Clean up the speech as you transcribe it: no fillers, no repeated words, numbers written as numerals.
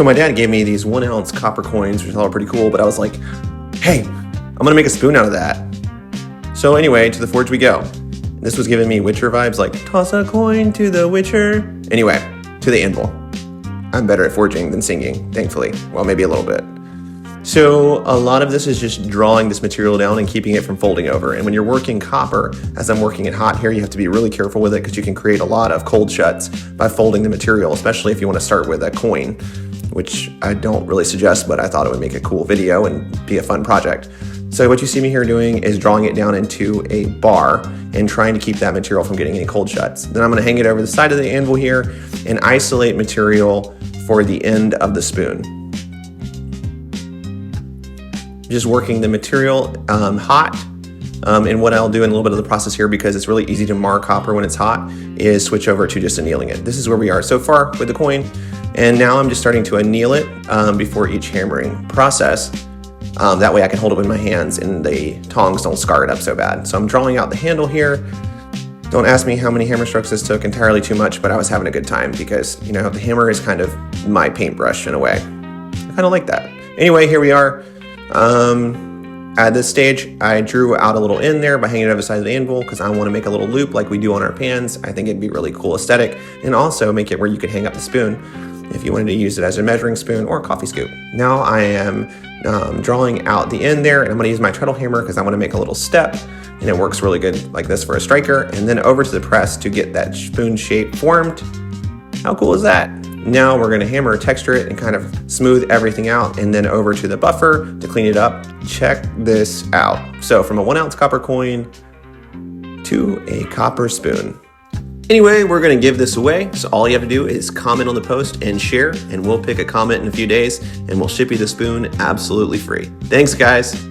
So my dad gave me these 1 ounce copper coins, which I thought were pretty cool, but I was like, hey, I'm gonna make a spoon out of that. So anyway, to the forge we go. This was giving me Witcher vibes, like, toss a coin to the Witcher. Anyway, to the anvil. I'm better at forging than singing, thankfully. Well, maybe a little bit. So a lot of this is just drawing this material down and keeping it from folding over. And when you're working copper, as I'm working it hot here, you have to be really careful with it because you can create a lot of cold shuts by folding the material, especially if you want to start with a coin, which I don't really suggest, but I thought it would make a cool video and be a fun project. So what you see me here doing is drawing it down into a bar and trying to keep that material from getting any cold shuts. Then I'm going to hang it over the side of the anvil here and isolate material for the end of the spoon. Just working the material hot. And what I'll do in a little bit of the process here, because it's really easy to mar copper when it's hot, is switch over to just annealing it. This is where we are so far with the coin. And now I'm just starting to anneal it before each hammering process. That way I can hold it in my hands and the tongs don't scar it up so bad. So I'm drawing out the handle here. Don't ask me how many hammer strokes this took, entirely too much, but I was having a good time because, you know, the hammer is kind of my paintbrush in a way. I kind of like that. Anyway, here we are. At this stage, I drew out a little end there by hanging it over the side of the anvil because I want to make a little loop like we do on our pans. I think it'd be really cool aesthetic, and also make it where you could hang up the spoon if you wanted to use it as a measuring spoon or a coffee scoop. Now I am drawing out the end there, and I'm going to use my treadle hammer because I want to make a little step, and it works really good like this for a striker, and then over to the press to get that spoon shape formed. How cool is that? Now we're going to hammer, texture it, and kind of smooth everything out, and then over to the buffer to clean it up. Check this out. So from a 1 ounce copper coin to a copper spoon. Anyway, we're going to give this away. So all you have to do is comment on the post and share, and we'll pick a comment in a few days, and we'll ship you the spoon absolutely free. Thanks, guys.